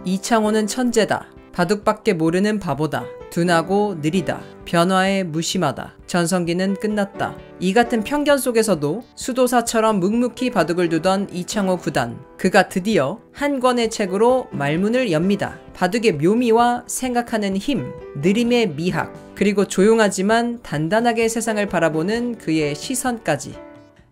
이창호는 천재다. 바둑밖에 모르는 바보다. 둔하고 느리다. 변화에 무심하다. 전성기는 끝났다. 이 같은 편견 속에서도 수도사처럼 묵묵히 바둑을 두던 이창호 구단. 그가 드디어 한 권의 책으로 말문을 엽니다. 바둑의 묘미와 생각하는 힘, 느림의 미학, 그리고 조용하지만 단단하게 세상을 바라보는 그의 시선까지.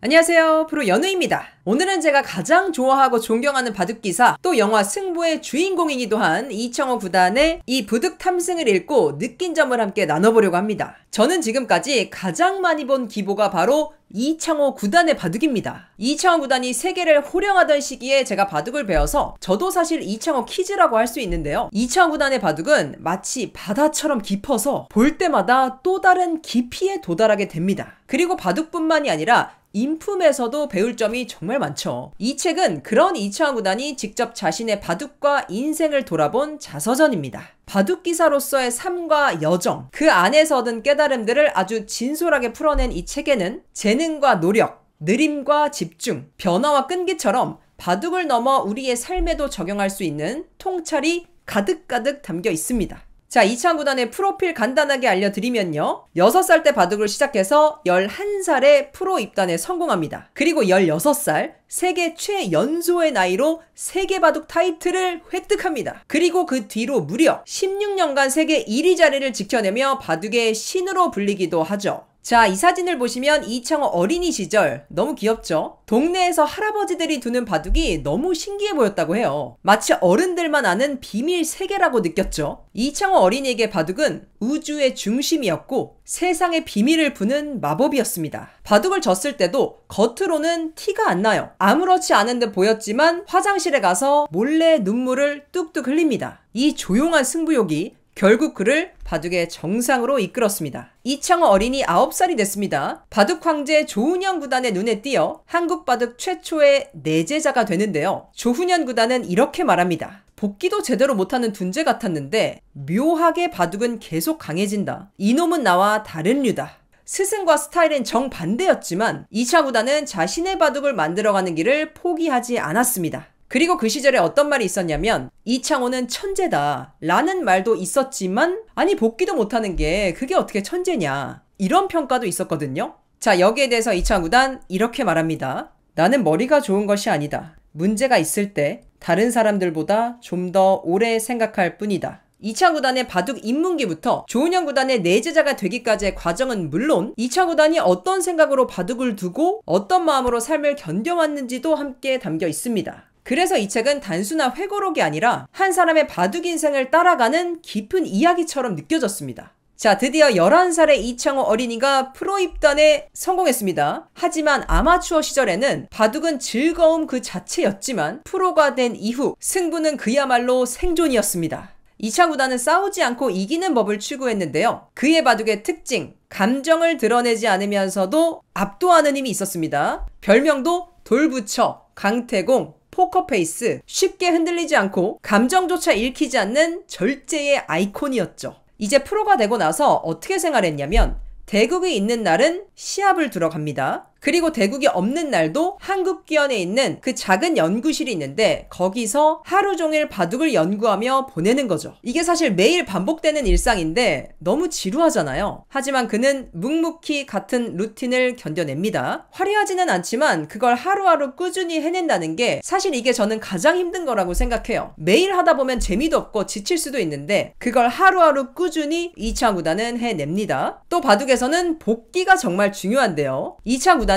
안녕하세요, 프로 연우입니다. 오늘은 제가 가장 좋아하고 존경하는 바둑기사, 또 영화 승부의 주인공이기도 한 이창호 구단의 이 바둑 탐승을 읽고 느낀 점을 함께 나눠보려고 합니다. 저는 지금까지 가장 많이 본 기보가 바로 이창호 구단의 바둑입니다. 이창호 구단이 세계를 호령하던 시기에 제가 바둑을 배워서 저도 사실 이창호 키즈라고 할 수 있는데요. 이창호 구단의 바둑은 마치 바다처럼 깊어서 볼 때마다 또 다른 깊이에 도달하게 됩니다. 그리고 바둑뿐만이 아니라 인품에서도 배울 점이 정말 많죠. 이 책은 그런 이창호 구단이 직접 자신의 바둑과 인생을 돌아본 자서전입니다. 바둑기사로서의 삶과 여정, 그 안에서 얻은 깨달음들을 아주 진솔하게 풀어낸 이 책에는 재능과 노력, 느림과 집중, 변화와 끈기처럼 바둑을 넘어 우리의 삶에도 적용할 수 있는 통찰이 가득가득 담겨 있습니다. 자, 이창호 구단의 프로필 간단하게 알려드리면요. 6살 때 바둑을 시작해서 11살에 프로 입단에 성공합니다. 그리고 16살 세계 최연소의 나이로 세계 바둑 타이틀을 획득합니다. 그리고 그 뒤로 무려 16년간 세계 1위 자리를 지켜내며 바둑의 신으로 불리기도 하죠. 자, 이 사진을 보시면 이창호 어린이 시절 너무 귀엽죠? 동네에서 할아버지들이 두는 바둑이 너무 신기해 보였다고 해요. 마치 어른들만 아는 비밀 세계라고 느꼈죠. 이창호 어린이에게 바둑은 우주의 중심이었고 세상의 비밀을 푸는 마법이었습니다. 바둑을 졌을 때도 겉으로는 티가 안 나요. 아무렇지 않은 듯 보였지만 화장실에 가서 몰래 눈물을 뚝뚝 흘립니다. 이 조용한 승부욕이 결국 그를 바둑의 정상으로 이끌었습니다. 이창호 어린이 9살이 됐습니다. 바둑 황제 조훈현 구단의 눈에 띄어 한국 바둑 최초의 내제자가 되는데요. 조훈현 구단은 이렇게 말합니다. 복기도 제대로 못하는 둔재 같았는데 묘하게 바둑은 계속 강해진다. 이놈은 나와 다른 류다. 스승과 스타일은 정반대였지만 이창호 구단은 자신의 바둑을 만들어가는 길을 포기하지 않았습니다. 그리고 그 시절에 어떤 말이 있었냐면 이창호는 천재다 라는 말도 있었지만 아니 복기도 못하는 게 그게 어떻게 천재냐 이런 평가도 있었거든요. 자, 여기에 대해서 이창호 구단 이렇게 말합니다. 나는 머리가 좋은 것이 아니다. 문제가 있을 때 다른 사람들보다 좀 더 오래 생각할 뿐이다. 이창호 구단의 바둑 입문기부터 조훈현 구단의 내제자가 되기까지의 과정은 물론 이창호 구단이 어떤 생각으로 바둑을 두고 어떤 마음으로 삶을 견뎌왔는지도 함께 담겨 있습니다. 그래서 이 책은 단순한 회고록이 아니라 한 사람의 바둑 인생을 따라가는 깊은 이야기처럼 느껴졌습니다. 자, 드디어 11살의 이창호 어린이가 프로 입단에 성공했습니다. 하지만 아마추어 시절에는 바둑은 즐거움 그 자체였지만 프로가 된 이후 승부는 그야말로 생존이었습니다. 이창호 구단은 싸우지 않고 이기는 법을 추구했는데요. 그의 바둑의 특징, 감정을 드러내지 않으면서도 압도하는 힘이 있었습니다. 별명도 돌부처, 강태공, 포커페이스, 쉽게 흔들리지 않고 감정조차 읽히지 않는 절제의 아이콘이었죠. 이제 프로가 되고 나서 어떻게 생활했냐면 대국이 있는 날은 시합을 들어갑니다. 그리고 대국이 없는 날도 한국기원에 있는 그 작은 연구실이 있는데 거기서 하루 종일 바둑을 연구하며 보내는 거죠. 이게 사실 매일 반복되는 일상인데 너무 지루하잖아요. 하지만 그는 묵묵히 같은 루틴을 견뎌냅니다. 화려하지는 않지만 그걸 하루하루 꾸준히 해낸다는 게 사실 이게 저는 가장 힘든 거라고 생각해요. 매일 하다 보면 재미도 없고 지칠 수도 있는데 그걸 하루하루 꾸준히 이창호 구단은 해냅니다. 또 바둑에서는 복기가 정말 중요한데요. 이창호 구단은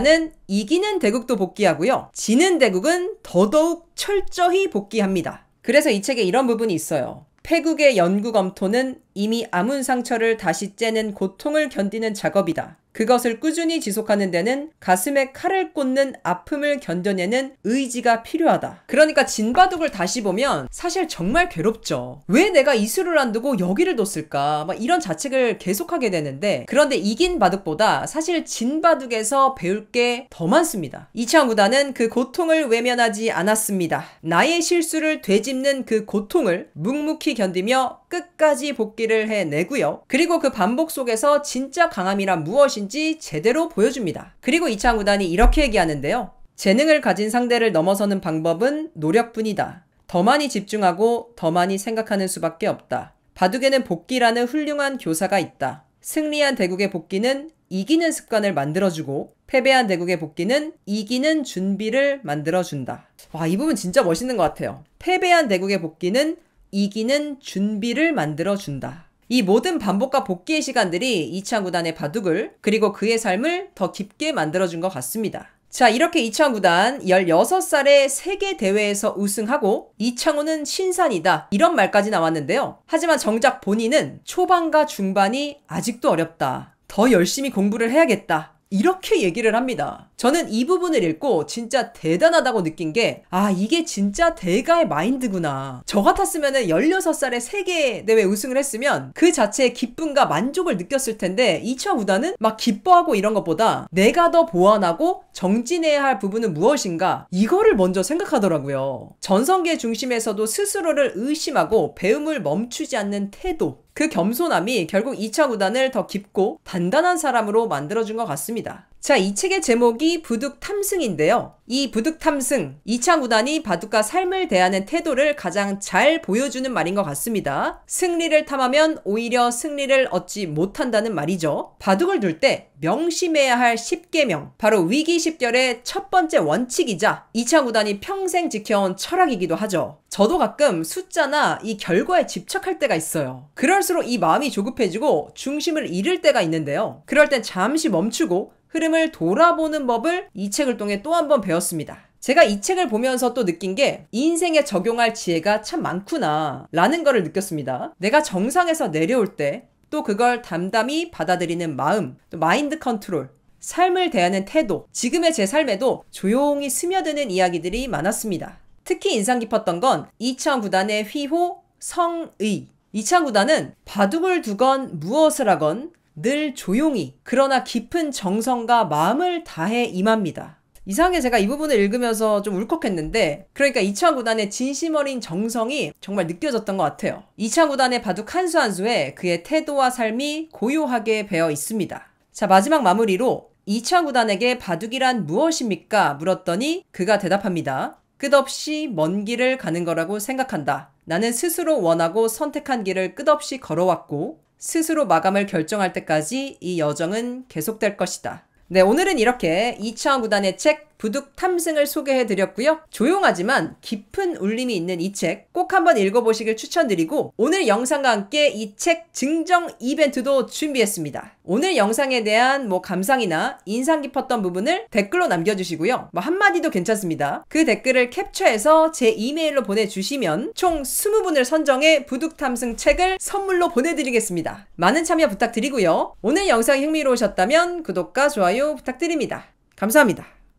이기는 대국도 복귀하고요. 지는 대국은 더더욱 철저히 복귀합니다. 그래서 이 책에 이런 부분이 있어요. 패국의 연구 검토는 이미 아문 상처를 다시 째는 고통을 견디는 작업이다. 그것을 꾸준히 지속하는 데는 가슴에 칼을 꽂는 아픔을 견뎌내는 의지가 필요하다. 그러니까 진바둑을 다시 보면 사실 정말 괴롭죠. 왜 내가 이 수를 안 두고 여기를 뒀을까? 막 이런 자책을 계속하게 되는데 그런데 이긴 바둑보다 사실 진 바둑에서 배울 게 더 많습니다. 이창호 구단은 그 고통을 외면하지 않았습니다. 나의 실수를 되짚는 그 고통을 묵묵히 견디며 끝까지 복귀를 해내고요. 그리고 그 반복 속에서 진짜 강함이란 무엇인지 제대로 보여줍니다. 그리고 이창호 구단이 이렇게 얘기하는데요. 재능을 가진 상대를 넘어서는 방법은 노력뿐이다. 더 많이 집중하고 더 많이 생각하는 수밖에 없다. 바둑에는 복기라는 훌륭한 교사가 있다. 승리한 대국의 복기는 이기는 습관을 만들어주고 패배한 대국의 복기는 이기는 준비를 만들어준다. 와, 이 부분 진짜 멋있는 것 같아요. 패배한 대국의 복기는 이기는 준비를 만들어준다. 이 모든 반복과 복기의 시간들이 이창호 구단의 바둑을 그리고 그의 삶을 더 깊게 만들어준 것 같습니다. 자, 이렇게 이창호 구단 16살에 세계 대회에서 우승하고 이창호는 신산이다 이런 말까지 나왔는데요. 하지만 정작 본인은 초반과 중반이 아직도 어렵다. 더 열심히 공부를 해야겠다. 이렇게 얘기를 합니다. 저는 이 부분을 읽고 진짜 대단하다고 느낀 게 이게 진짜 대가의 마인드구나. 저 같았으면은 16살에 세계대회 우승을 했으면 그 자체의 기쁨과 만족을 느꼈을 텐데 이창호 구단은 막 기뻐하고 이런 것보다 내가 더 보완하고 정진해야 할 부분은 무엇인가 이거를 먼저 생각하더라고요. 전성기의 중심에서도 스스로를 의심하고 배움을 멈추지 않는 태도, 그 겸손함이 결국 이창호 구단을 더 깊고 단단한 사람으로 만들어준 것 같습니다. 자, 이 책의 제목이 부둑 탐승인데요. 이 부둑 탐승, 이창호 구단이 바둑과 삶을 대하는 태도를 가장 잘 보여주는 말인 것 같습니다. 승리를 탐하면 오히려 승리를 얻지 못한다는 말이죠. 바둑을 둘 때 명심해야 할 10계명, 바로 위기 10결의 첫 번째 원칙이자 이창호 구단이 평생 지켜온 철학이기도 하죠. 저도 가끔 숫자나 이 결과에 집착할 때가 있어요. 그럴수록 이 마음이 조급해지고 중심을 잃을 때가 있는데요. 그럴 땐 잠시 멈추고 흐름을 돌아보는 법을 이 책을 통해 또 한 번 배웠습니다. 제가 이 책을 보면서 또 느낀 게 인생에 적용할 지혜가 참 많구나 라는 거를 느꼈습니다. 내가 정상에서 내려올 때 또 그걸 담담히 받아들이는 마음, 또 마인드 컨트롤, 삶을 대하는 태도, 지금의 제 삶에도 조용히 스며드는 이야기들이 많았습니다. 특히 인상 깊었던 건 이창호 구단의 휘호 성의. 이창호 구단은 바둑을 두건 무엇을 하건 늘 조용히 그러나 깊은 정성과 마음을 다해 임합니다. 이상하게 제가 이 부분을 읽으면서 좀 울컥했는데 그러니까 이창호 구단의 진심 어린 정성이 정말 느껴졌던 것 같아요. 이창호 구단의 바둑 한 수 한 수에 그의 태도와 삶이 고요하게 배어 있습니다. 자, 마지막 마무리로 이창호 구단에게 바둑이란 무엇입니까? 물었더니 그가 대답합니다. 끝없이 먼 길을 가는 거라고 생각한다. 나는 스스로 원하고 선택한 길을 끝없이 걸어왔고 스스로 마감을 결정할 때까지 이 여정은 계속될 것이다. 네, 오늘은 이렇게 이창호 구단의 책 부둑 탐승을 소개해드렸고요. 조용하지만 깊은 울림이 있는 이 책 꼭 한번 읽어보시길 추천드리고 오늘 영상과 함께 이 책 증정 이벤트도 준비했습니다. 오늘 영상에 대한 감상이나 인상 깊었던 부분을 댓글로 남겨주시고요. 한마디도 괜찮습니다. 그 댓글을 캡처해서 제 이메일로 보내주시면 총 20분을 선정해 부둑 탐승 책을 선물로 보내드리겠습니다. 많은 참여 부탁드리고요. 오늘 영상이 흥미로우셨다면 구독과 좋아요 부탁드립니다. 감사합니다.